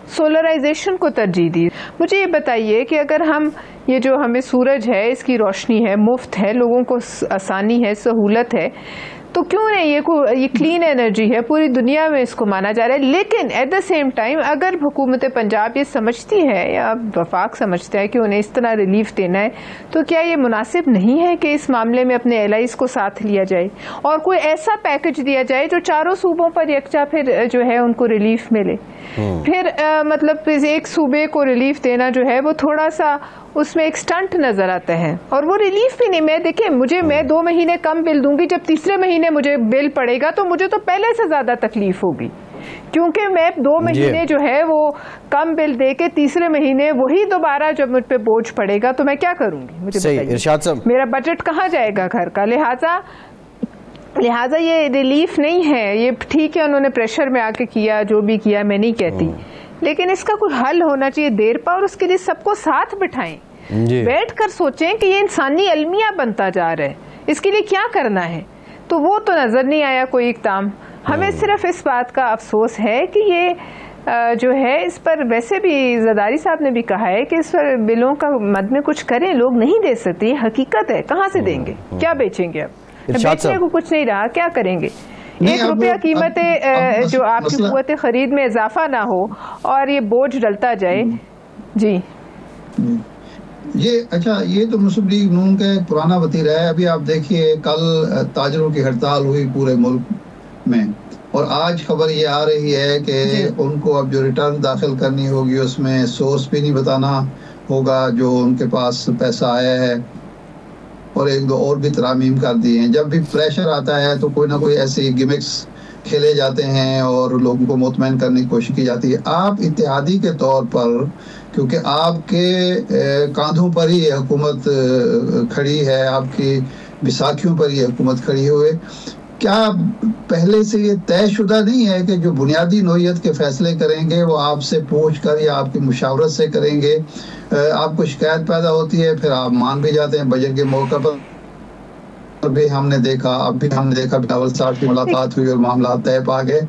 सोलराइजेशन को तरजीह दी, मुझे ये बताइए कि अगर हम ये जो हमें सूरज है, इसकी रोशनी है, मुफ्त है, लोगों को आसानी है, सहूलत है, तो क्यों नहीं ये क्लीन एनर्जी है, पूरी दुनिया में इसको माना जा रहा है। लेकिन एट द सेम टाइम अगर हुकूमत पंजाब ये समझती है या वफाक समझता है कि उन्हें इस तरह रिलीफ देना है, तो क्या ये मुनासिब नहीं है कि इस मामले में अपने एलाइज को साथ लिया जाए और कोई ऐसा पैकेज दिया जाए जो चारों सूबों पर यकजा फिर जो है उनको रिलीफ मिले? फिर मतलब एक सूबे को रिलीफ देना जो है वो थोड़ा सा उसमें एक स्टंट नजर आता है, और वो रिलीफ भी नहीं। मैं 2 महीने कम बिल दूंगी, जब तीसरे महीने मुझे बिल पड़ेगा तो मुझे तो पहले से ज्यादा तकलीफ होगी, क्योंकि मैं 2 महीने जो है वो कम बिल दे के तीसरे महीने वही दोबारा जब मुझ पे बोझ पड़ेगा तो मैं क्या करूंगी? मुझे बताइए, मेरा बजट कहाँ जाएगा घर का? लिहाजा ये रिलीफ नहीं है। ये ठीक है, उन्होंने प्रेशर में आके किया, जो भी किया, मैं नहीं कहती, लेकिन इसका कोई हल होना चाहिए देर पर, और उसके लिए सबको साथ बिठाएं, बैठ कर सोचें कि ये इंसानी अलमिया बनता जा रहा है, इसके लिए क्या करना है। तो वो तो नजर नहीं आया कोई इक़दाम। हमें सिर्फ इस बात का अफसोस है कि ये जो है इस पर, वैसे भी ज़रदारी साहब ने भी कहा है कि इस पर बिलों का मद में कुछ करें, लोग नहीं दे सकते, हकीकत है। कहाँ से देंगे? क्या बेचेंगे? अब बेचने को कुछ नहीं रहा, क्या करेंगे? 1 रुपया कीमतें जो आपकी कुव्वत खरीद में इजाफा ना हो और ये बोझ डलता जाए। जी ये अच्छा, ये तो मुस्लिम लीग नून का एक पुराना वतीरा है। अभी आप देखिए, कल ताजरों की हड़ताल हुई पूरे मुल्क में, और आज खबर ये आ रही है कि उनको अब जो रिटर्न दाखिल करनी होगी उसमें सोर्स भी नहीं बताना होगा जो उनके पास पैसा आया है। और एक दो और भी तरामीम कर दी हैं। जब भी प्रेशर आता है तो कोई ना कोई ऐसे गिमिक्स खेले जाते हैं और लोगों को मुतमईन करने की कोशिश की जाती है। आप इत्तेहादी के तौर पर, क्योंकि आपके कांधों पर ही हुकूमत खड़ी है, आपकी बैसाखियों पर ये हुकूमत खड़ी हुए, क्या पहले से ये तयशुदा नहीं है कि जो बुनियादी नौइयत के फैसले करेंगे वो आपसे पूछ कर या आपकी मुशावरत से करेंगे? आपको शिकायत पैदा होती है, फिर आप मान भी जाते हैं। बजट के मौका पर भी हमने देखा, अब भी हमने देखा, बिलावल साहब की मुलाकात हुई और मामला तय पा गए।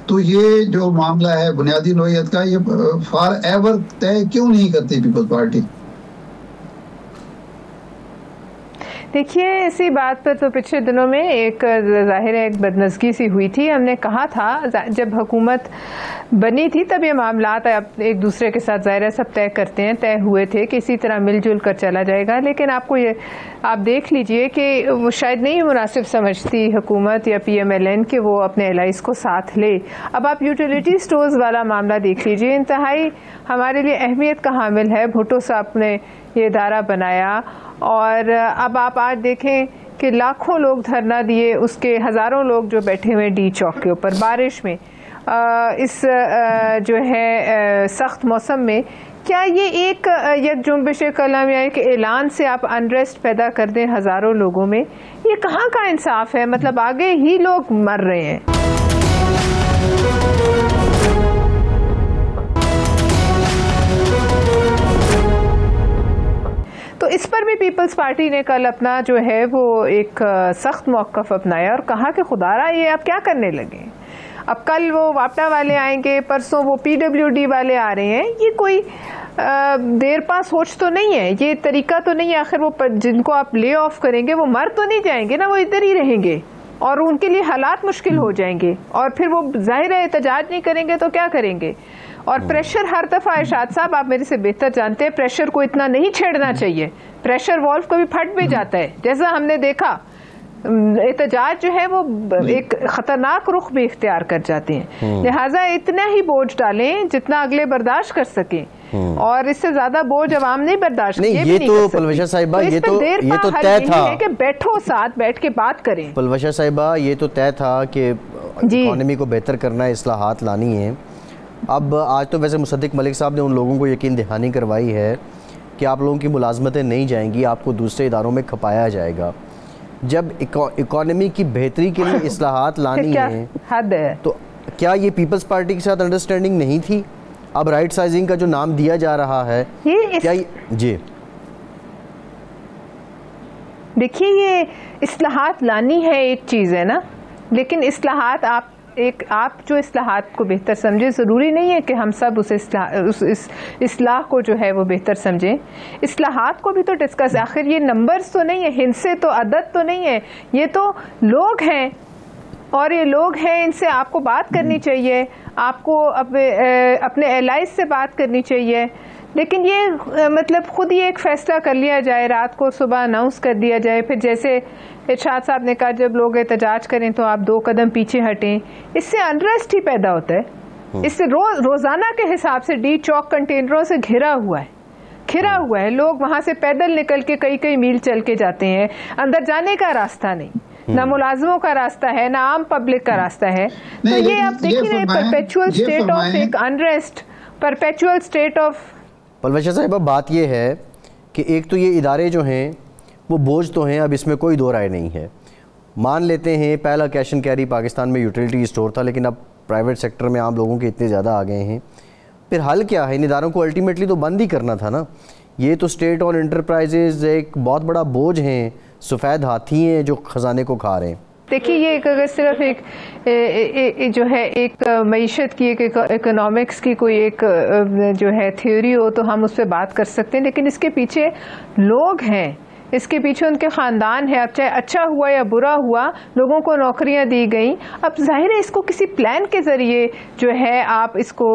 तो ये जो मामला है बुनियादी नौइयत का, ये फॉर एवर तय क्यों नहीं करती पीपल्स पार्टी? देखिए, इसी बात पर तो पिछले दिनों में एक जाहिर है एक बदनज़गी सी हुई थी। हमने कहा था जब हुकूमत बनी थी तब ये मामलात एक दूसरे के साथ ज़ाहिर है सब तय हुए थे कि इसी तरह मिलजुल कर चला जाएगा। लेकिन आप देख लीजिए कि वो शायद नहीं मुनासिब समझती हुकूमत या PMLN कि वो अपने एलाइज को साथ ले। अब आप यूटिलिटी स्टोर्स वाला मामला देख लीजिए, इंतहाई हमारे लिए अहमियत का हामिल है। भुट्टो साहब ने ये इदारा बनाया और अब आप आज देखें कि लाखों लोग धरना दिए, उसके हज़ारों लोग जो बैठे हुए डी चौक के ऊपर बारिश में, इस जो है सख्त मौसम में। क्या ये एक जुम्बिश कलम या एक ऐलान से आप अनरेस्ट पैदा कर दें हज़ारों लोगों में? ये कहाँ का इंसाफ है? मतलब आगे ही लोग मर रहे हैं। तो इस पर भी पीपल्स पार्टी ने कल अपना जो है वो एक सख्त मौक़िफ़ अपनाया और कहा कि खुदारा ये आप क्या करने लगे। अब कल वो वापटा वाले आएंगे, परसों वो PWD वाले आ रहे हैं। ये कोई देर पा सोच तो नहीं है, ये तरीका तो नहीं है। आखिर वो जिनको आप ले ऑफ करेंगे वो मर तो नहीं जाएंगे ना, वो इधर ही रहेंगे और उनके लिए हालात मुश्किल हो जाएंगे और फिर वो जाहिर है एहतजाज नहीं करेंगे तो क्या करेंगे। और प्रेशर हर दफ़ा, इरशाद साहब आप मेरे से बेहतर जानते हैं, प्रेशर को इतना नहीं छेड़ना चाहिए। प्रेशर वॉल्व कभी फट भी जाता है, जैसा हमने देखा। एहतजाज जो है वो एक खतरनाक रुख भी इख्तियार कर जाते हैं। लिहाजा इतना ही बोझ डालें जितना अगले बर्दाश्त कर सकें और इससे ज्यादा बोझ अवाम नहीं बर्दाश्त नहीं, ये तो पलवशा साहिबा ये तो तय था कि बैठो, साथ बैठ के बात करें। पलवशा साहिबा ये तो तय था कि इकोनॉमी को बेहतर करना है, इस्लाहात लानी है। अब आज तो वैसे मुसद्दिक मलिक साहब ने उन लोगों को यकीन दहानी करवाई है कि आप लोगों की मुलाजमतें नहीं जाएंगी, आपको दूसरे इदारों में खपाया जाएगा। जब इकोनॉमी की बेहतरी के लिए इस्लाहात लानी है हद है, तो क्या ये पीपल्स पार्टी के साथ अंडरस्टैंडिंग नहीं थी? अब राइट साइजिंग का जो नाम दिया जा रहा है क्या जी देखिए, ये इस्लाहात लानी है एक चीज़ है ना, लेकिन इस्लाहात आप जो इस्लाहात को बेहतर समझे, ज़रूरी नहीं है कि हम सब उस इस्लाह को जो है वो बेहतर समझें। इस्लाहात को भी तो डिस्कस, आखिर ये नंबर्स तो नहीं है, हिंसे तो अदद तो नहीं है, ये तो लोग हैं और ये लोग हैं, इनसे आपको बात करनी चाहिए, आपको अपने एलाइज से बात करनी चाहिए। लेकिन ये मतलब खुद ही एक फ़ैसला कर लिया जाए, रात को सुबह अनाउंस कर दिया जाए, फिर जैसे इरशाद साहब ने कहा जब लोग एहतजाज करें तो आप 2 कदम पीछे हटें, इससे अनरेस्ट ही पैदा होता है। इससे रोज़ाना के हिसाब से डी चौक कंटेनरों से घिरा हुआ है, लोग वहाँ से पैदल निकल के कई मील चल के जाते हैं, अंदर जाने का रास्ता नहीं, ना मुलाजमों का रास्ता है, ना आम पब्लिक का रास्ता है। तो ये आप देखिए परपेचुअल स्टेट ऑफ एक unrest, perpetual state of. Palwasha साहिबा बात यह है कि एक तो ये इदारे जो हैं वो बोझ तो हैं, अब इसमें कोई दो राय नहीं है। मान लेते हैं पहला कैश एंड कैरी पाकिस्तान में यूटिलिटी स्टोर था, लेकिन अब प्राइवेट सेक्टर में आम लोगों के इतने ज़्यादा आ गए हैं। फिर हल क्या है? इन इदारों को अल्टीमेटली तो बंद ही करना था ना। ये तो स्टेट और इंटरप्राइजेज एक बहुत बड़ा बोझ हैं, सफ़ेद हाथी हैं जो ख़जाने को खा रहे हैं। देखिए, ये अगर सिर्फ एक जो है एक मईशत की, एक इकोनॉमिक्स की कोई एक जो है थ्योरी हो तो हम उस पर बात कर सकते हैं, लेकिन इसके पीछे लोग हैं, इसके पीछे उनके ख़ानदान है। अब चाहे अच्छा हुआ या बुरा हुआ, लोगों को नौकरियां दी गई। अब जाहिर है इसको किसी प्लान के ज़रिए जो है आप इसको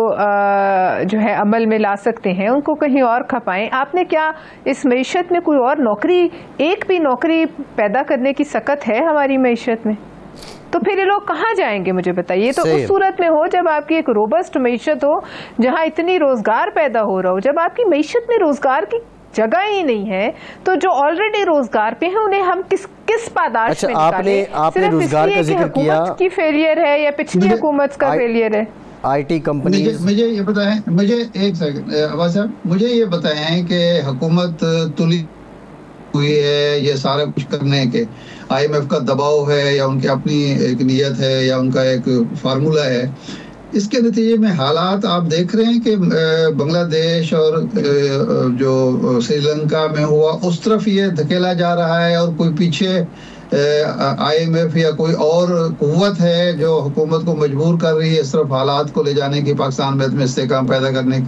जो है अमल में ला सकते हैं, उनको कहीं और खपाएं। आपने क्या इस मईशत में कोई और नौकरी, एक भी नौकरी पैदा करने की सकत है हमारी मईशत में? तो फिर ये लोग कहाँ जाएंगे मुझे बताइए। तो उस सूरत में हो जब आपकी एक रोबस्ट मईशत हो, जहाँ इतनी रोज़गार पैदा हो रहा हो, जब आपकी मईशत में रोज़गार की जगह ही नहीं है, तो जो ऑलरेडी रोजगार पे हैं उन्हें हम किस पादाश में निकालें? आपने रोजगार का जिक्र किया, हुकूमत की फेलियर है या पिछली हुकूमत का फेलियर है? IT कंपनी, मुझे ये बताएं, मुझे एक सेकंड अब्बास साहब, मुझे ये बताएं कि हुकूमत तुली हुई है ये सारा कुछ करने के, IMF का दबाव है या उनकी अपनी एक नीयत है या उनका एक फार्मूला है, इसके नतीजे में हालात आप देख रहे हैं कि बांग्लादेश और जो श्रीलंका में हुआ उस तरफ ये धकेला जा रहा है, और कोई पीछे IMF या कोई और कुव्वत है जो हुकूमत को मजबूर कर रही है इस तरफ हालात को ले जाने की, पाकिस्तान में इस्तेहकाम पैदा करने की।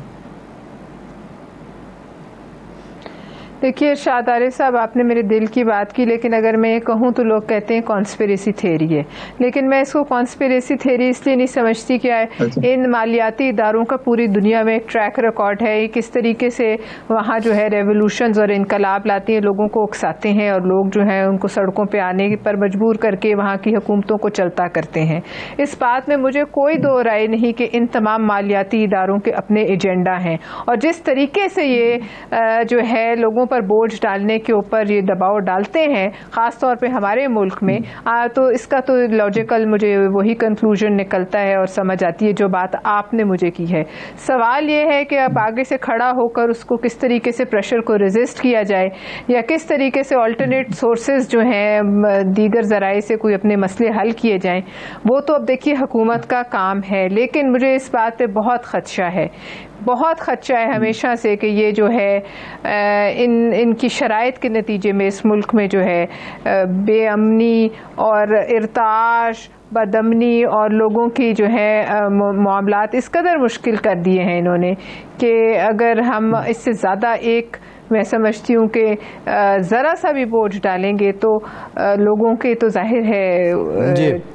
देखिए शाद आरिफ साहब, आपने मेरे दिल की बात की, लेकिन अगर मैं ये कहूँ तो लोग कहते हैं कॉन्स्पिरेसी थ्योरी है, लेकिन मैं इसको कॉन्स्पिरेसी थ्योरी इसलिए नहीं समझती कि इन मालियाती इदारों का पूरी दुनिया में एक ट्रैक रिकॉर्ड है, किस तरीके से वहाँ जो है रेवोल्यूशंस और इनकलाब लाती हैं, लोगों को उकसाते हैं और लोग जो है उनको सड़कों पर आने पर मजबूर करके वहाँ की हुकूमतों को चलता करते हैं। इस बात में मुझे कोई दो राय नहीं कि इन तमाम मालियाती इदारों के अपने एजेंडा हैं, और जिस तरीके से ये जो है लोगों पर बोझ डालने के ऊपर ये दबाव डालते हैं, ख़ास तौर पे हमारे मुल्क में, तो इसका तो लॉजिकल मुझे वही कंक्लूजन निकलता है और समझ आती है जो बात आपने मुझे की है। सवाल ये है कि अब आगे से खड़ा होकर उसको किस तरीके से प्रेशर को रेजिस्ट किया जाए, या किस तरीके से ऑल्टरनेट सोर्सेज जो हैं दीगर ज़राए से कोई अपने मसले हल किए जाएं, वो तो अब देखिए हुकूमत का काम है। लेकिन मुझे इस बात पे बहुत ख़दशा है, बहुत ख़दशा है हमेशा से कि ये जो है इनकी शराइत के नतीजे में इस मुल्क में जो है बेअमनी और इर्ताश, बदअमनी और लोगों की जो है मामलात इस कदर मुश्किल कर दिए हैं इन्होंने कि अगर हम इससे ज़्यादा एक, मैं समझती हूँ कि ज़रा सा भी बोझ डालेंगे तो लोगों के तो जाहिर है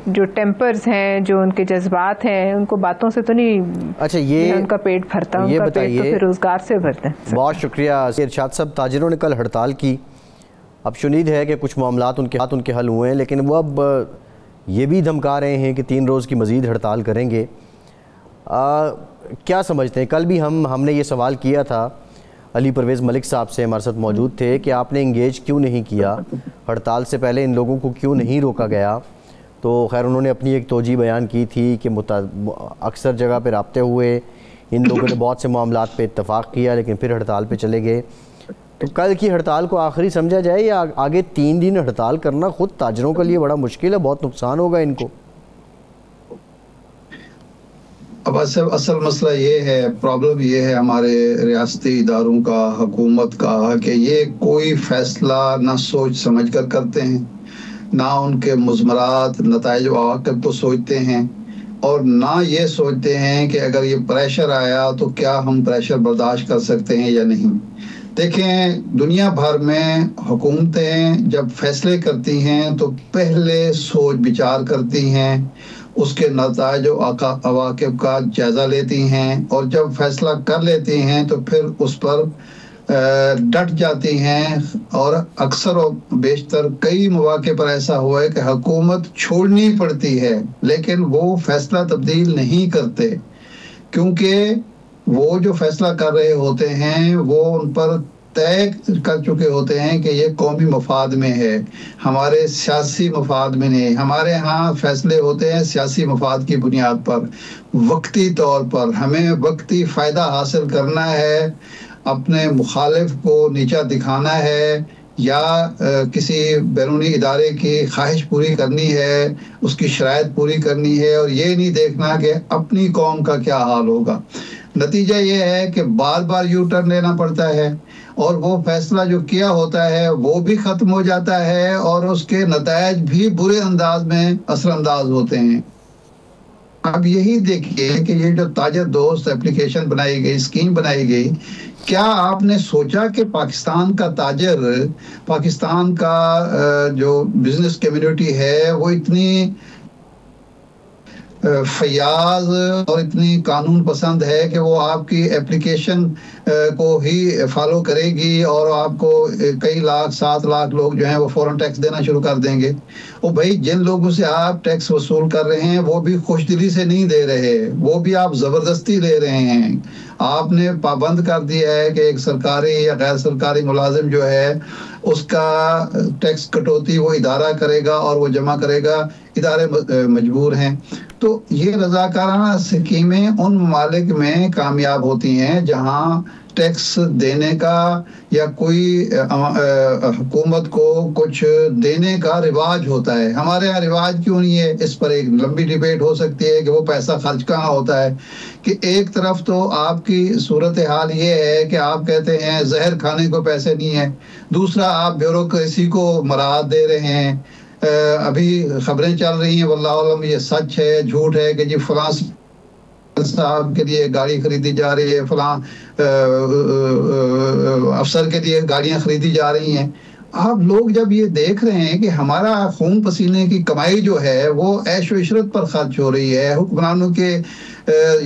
जो टेम्पर्स हैं, जो उनके जज्बात हैं, उनको बातों से तो नहीं, अच्छा ये उनका पेट भरता, उनका पेट तो फिर रोज़गार से भरता है। बहुत शुक्रिया इरशाद साहब। ताजिरों ने कल हड़ताल की, अब शुनीद है कि कुछ मामलात उनके हल हुए हैं, लेकिन वो अब ये भी धमका रहे हैं कि 3 रोज़ की मज़ीद हड़ताल करेंगे। क्या समझते हैं? कल भी हमने ये सवाल किया था, अली परवेज़ मलिक साहब से हमारे साथ मौजूद थे, कि आपने इंगेज क्यों नहीं किया, हड़ताल से पहले इन लोगों को क्यों नहीं रोका गया? तो खैर उन्होंने अपनी एक तोजी बयान की थी कि अक्सर जगह पे राब्ते हुए, इन लोगों ने बहुत से मामलात पे इत्तफाक किया, लेकिन फिर हड़ताल पे चले गए। तो कल की हड़ताल को आखिरी समझा जाए, या आगे 3 दिन हड़ताल करना खुद ताजरों के लिए बड़ा मुश्किल है, बहुत नुकसान होगा इनको? अब असल मसला ये है, प्रॉब्लम ये है हमारे रियासती इदारों का, हुकूमत का, कि ये कोई फैसला ना सोच समझ कर करते हैं, ना उनके मुज़मरात नताइज वाक़िब को सोचते हैं, और ना ये सोचते हैं कि अगर ये प्रेशर आया तो क्या हम प्रेशर बर्दाश्त कर सकते हैं या नहीं। देखें, दुनिया भर में हुकूमतें जब फैसले करती हैं तो पहले सोच विचार करती हैं, उसके नताइज अवाक़िब का जायज़ा लेती हैं, और जब फैसला कर लेती हैं तो फिर उस पर डट जाती हैं। और अक्सर और बेशतर कई मौके पर ऐसा हुआ है कि हुकूमत छोड़नी पड़ती है, लेकिन वो फैसला तब्दील नहीं करते, क्योंकि वो जो फैसला कर रहे होते हैं वो उन पर तय कर चुके होते हैं कि ये कौमी मफाद में है, हमारे सियासी मफाद में नहीं। हमारे यहाँ फैसले होते हैं सियासी मफाद की बुनियाद पर, वक्ती तौर पर। हमें वक्ती फ़ायदा हासिल करना है, अपने मुखालिफ को नीचा दिखाना है, या किसी बैरूनी इदारे की ख्वाहिश पूरी करनी है, उसकी शराइत पूरी करनी है, और ये नहीं देखना कि अपनी कौम का क्या हाल होगा। नतीजा ये है कि बार बार यू टर्न लेना पड़ता है, और वो फैसला जो किया होता है वो भी ख़त्म हो जाता है, और उसके नतायज भी बुरे अंदाज में असरअंदाज होते हैं। अब यही देखिए कि ये जो ताजर दोस्त एप्लीकेशन बनाई गई, स्कीम बनाई गई, क्या आपने सोचा कि पाकिस्तान का ताजर, पाकिस्तान का जो बिजनेस कम्युनिटी है वो इतनी फयाज और इतनी कानून पसंद है कि वो आपकी एप्लीकेशन को ही फॉलो करेगी और आपको कई लाख 7 लाख लोग जो हैं वो फौरन टैक्स देना शुरू कर देंगे। वो भाई जिन लोगों से आप टैक्स वसूल कर रहे हैं वो भी खुशदिली से नहीं दे रहे, वो भी आप ज़बरदस्ती ले रहे हैं। आपने पाबंद कर दिया है कि एक सरकारी या गैर सरकारी मुलाजिम जो है उसका टैक्स कटौती वो इदारा करेगा और वो जमा करेगा, इदारे मजबूर हैं। तो ये रज़ाकाराना स्कीमें उन ममालिक में कामयाब होती हैं जहाँ टैक्स देने का या कोई हुकूमत को कुछ देने का रिवाज होता है। हमारे यहाँ रिवाज क्यों नहीं है, इस पर एक लंबी डिबेट हो सकती है कि वो पैसा खर्च कहाँ होता है। कि एक तरफ तो आपकी सूरत हाल ये है कि आप कहते हैं जहर खाने को पैसे नहीं है, दूसरा आप ब्यूरोक्रेसी को मराहत दे रहे हैं। अभी खबरें चल रही हैं, वल्लाह आलम ये सच है झूठ है, कि जी फलां साहब के लिए गाड़ी खरीदी जा रही है, फलां अफसर के लिए गाड़ियां खरीदी जा रही हैं। आप लोग जब ये देख रहे हैं कि हमारा खून पसीने की कमाई जो है वो ऐश व इशरत पर खर्च हो रही है, हुक्मरानों के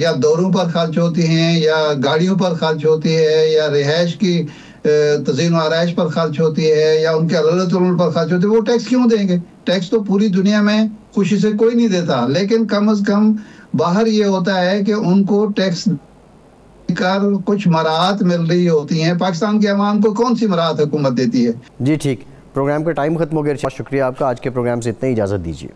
या दौरों पर खर्च होती हैं, या गाड़ियों पर खर्च होती है, या रिहाइश की तज़ीन व आराइश पर खर्च होती है, या उनके अल्लत पर खर्च होती है, वो टैक्स क्यों देंगे? टैक्स तो पूरी दुनिया में खुशी से कोई नहीं देता, लेकिन कम अज़ कम बाहर ये होता है कि उनको टैक्स कर कुछ मराहत मिल रही होती हैं। पाकिस्तान के अवाम को कौन सी मराहत हुकूमत देती है? जी ठीक, प्रोग्राम का टाइम खत्म हो गया। शुक्रिया आपका, आज के प्रोग्राम से इतना ही, इजाज़त दीजिए।